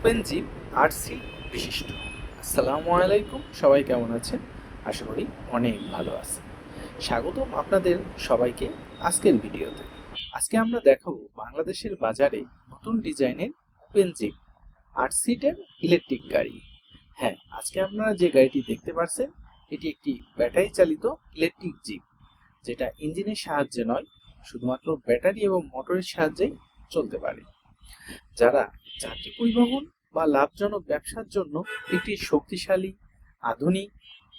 Open zip RC বিশিষ্ট। আসসালামু আলাইকুম, সবাই কেমন আছেন? আশা করি অনেক ভালো আছেন। স্বাগতম আপনাদের সবাইকে আজকের ভিডিওতে। আজকে আমরা দেখাবো বাংলাদেশের বাজারে নতুন ডিজাইনের ওপেন জিপ 8 সিটের ইলেকট্রিক গাড়ি। হ্যাঁ, আজকে আপনারা যে গাড়িটি দেখতে পাচ্ছেন এটি একটি ব্যাটারি চালিত ইলেকট্রিক জিপ, যেটা ইঞ্জিনের সাহায্যে নয়, শুধুমাত্র ব্যাটারি এবং মোটরের সাহায্যেই চলতে পারে। যারা যাত্রী পরিবহন বা লাভজনক ব্যবসার জন্য একটি শক্তিশালী, আধুনিক,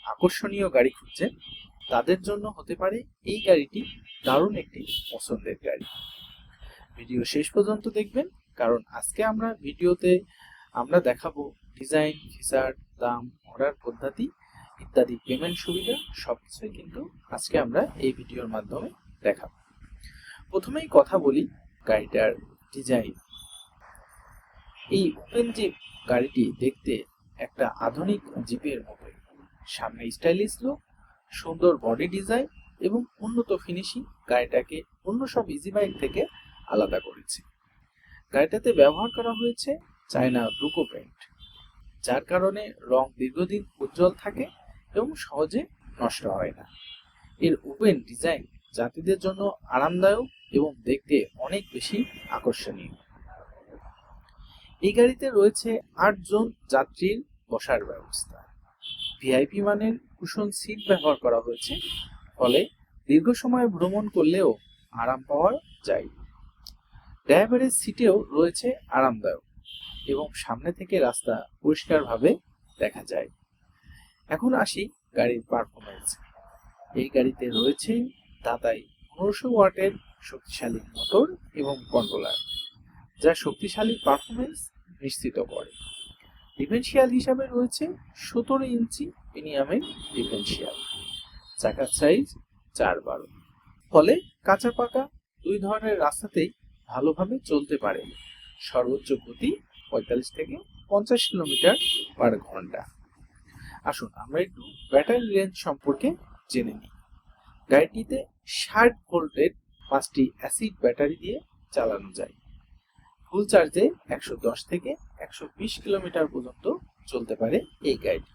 আকর্ষণীয় গাড়ি খুঁজছেন, তাদের জন্য হতে পারে এই গাড়িটি দারুণ একটি পছন্দের গাড়ি। ভিডিও শেষ পর্যন্ত দেখবেন, কারণ আজকে আমরা ভিডিওতে দেখাবো ডিজাইন, ফিচার, দাম, অর্ডার পদ্ধতি ইত্যাদি পেমেন্ট সুবিধা সবকিছুই কিন্তু আজকে আমরা এই ভিডিওর মাধ্যমে দেখাবো। প্রথমেই কথা বলি গাড়িটার ডিজাইন। এই ওপেন জিপ গাড়িটি দেখতে একটা আধুনিক জিপের মতো। সামনে স্টাইলিশ লুক, সুন্দর বডি ডিজাইন এবং উন্নত ফিনিশিং গাড়িটাকে অন্য সব ইজি বাইক থেকে আলাদা করেছে। গাড়িটাতে ব্যবহার করা হয়েছে চায়না ডুকো পেইন্ট, যার কারণে রং দীর্ঘদিন উজ্জ্বল থাকে এবং সহজে নষ্ট হয় না। এর ওপেন ডিজাইন যাত্রীদের জন্য আরামদায়ক এবং দেখতে অনেক বেশি আকর্ষণীয়। এই গাড়িতে রয়েছে 8 জন যাত্রীর বসার ব্যবস্থা। ভিআইপি মানের কুশন সিট ব্যবহার করা হয়েছে, ফলে দীর্ঘ সময় ভ্রমণ করলেও আরাম পাওয়া যায়। ড্রাইভারের সিটেও রয়েছে আরামদায়ক এবং সামনে থেকে রাস্তা পরিষ্কারভাবে দেখা যায়। এখন আসি গাড়ির পারফরমেন্স। এই গাড়িতে রয়েছে তাতাই 1500 ওয়াটের শক্তিশালী মোটর এবং কন্ট্রোলার, যা শক্তিশালী পারফরমেন্স নিশ্চিত করে। ডিফারেন্সিয়াল হিসাবে রয়েছে 17 ইঞ্চি প্রিমিয়ামের ডিফারেন্সিয়াল, চাকার সাইজ 4/12, ফলে কাঁচা পাকা দুই ধরনের রাস্তাতেই ভালোভাবে চলতে পারে। সর্বোচ্চ গতি 45 থেকে 50 কিলোমিটার পার ঘন্টা। আসুন আমরা একটু ব্যাটারি রেঞ্জ সম্পর্কে জেনে নিই। গাড়িটিতে 60 ভোল্টের 5টি অ্যাসিড ব্যাটারি দিয়ে চালানো যায়। ফুল চার্জে 110 থেকে 120 কিলোমিটার পর্যন্ত চলতে পারে এই গাড়িটি।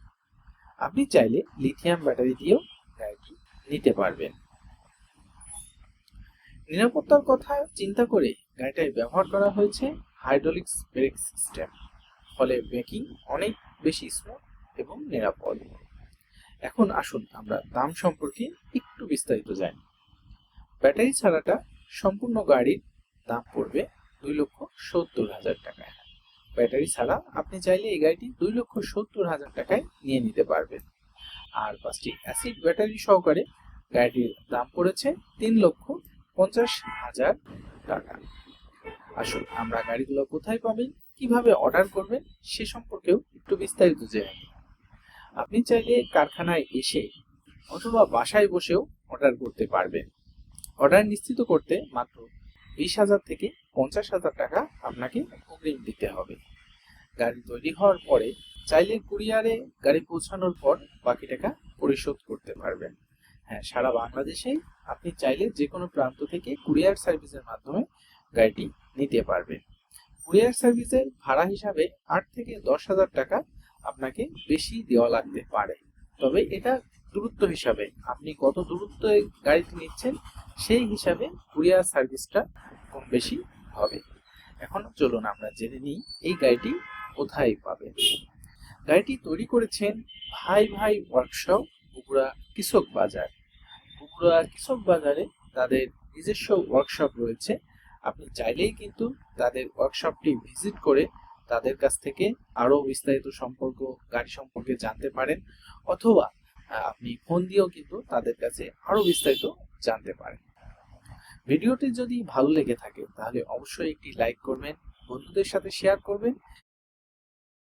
আপনি চাইলে লিথিয়াম ব্যাটারি দিয়েও গাড়িটি নিতে পারবেন। নিরাপত্তার কথা চিন্তা করে গাড়িটায় ব্যবহার করা হয়েছে হাইড্রোলিক্স ব্রেক সিস্টেম, ফলে ব্রেকিং অনেক বেশি স্মুথ এবং নিরাপদ। এখন আসুন আমরা দাম সম্পর্কে একটু বিস্তারিত জানি। ব্যাটারি ছাড়াটা সম্পূর্ণ গাড়ির দাম পড়বে 2,70,000 টাকায়। ব্যাটারি ছাড়া আপনি চাইলে এই গাড়িটি 2,70,000 টাকায় নিয়ে নিতে পারবেন। আর 5টি অ্যাসিড ব্যাটারি সহকারে গাড়িটির দাম পড়েছে 3,50,000 টাকা। আসুন আমরা গাড়িগুলো কোথায় পাবেন, কিভাবে অর্ডার করবেন সে সম্পর্কেও একটু বিস্তারিত জেনে নিই। আপনি চাইলে কারখানায় এসে অথবা বাসায় বসেও অর্ডার করতে পারবেন। অর্ডার নিশ্চিত করতে মাত্র 20,000 থেকে 50,000 টাকা আপনাকে অগ্রিম দিতে হবে। গাড়ি তৈরি হওয়ার পরে চাইলে কুরিয়ারে গাড়ি পৌঁছানোর পর বাকি টাকা পরিশোধ করতে পারবেন। হ্যাঁ, সারা বাংলাদেশেই আপনি চাইলে যে কোনো প্রান্ত থেকে কুরিয়ার সার্ভিসের মাধ্যমে গাড়িটি নিতে পারবেন। কুরিয়ার সার্ভিসের ভাড়া হিসাবে 8 থেকে 10,000 টাকা আপনাকে বেশি দেওয়া লাগতে পারে, তবে এটা দূরত্ব হিসাবে, আপনি কত দূরত্বে গাড়িটি নিচ্ছেন সেই হিসাবে কুরিয়ার সার্ভিসটা কম বেশি হবে। এখন চলুন আমরা জেনে নিই এই গাড়িটি কোথায় পাবেন। গাড়িটি তৈরি করেছেন ভাই ভাই ওয়ার্কশপ, বগুড়া কৃষক বাজার। বগুড়া কৃষক বাজারে তাদের নিজস্ব ওয়ার্কশপ রয়েছে। আপনি চাইলেই কিন্তু তাদের ওয়ার্কশপটি ভিজিট করে তাদের কাছ থেকে আরো বিস্তারিত গাড়ি সম্পর্কে জানতে পারেন, অথবা আপনি ফোন দিয়েও কিন্তু তাদের কাছে আরো বিস্তারিত জানতে পারেন। ভিডিওটি যদি ভালো লেগে থাকে তাহলে অবশ্যই একটি লাইক করবেন, বন্ধুদের সাথে শেয়ার করবেন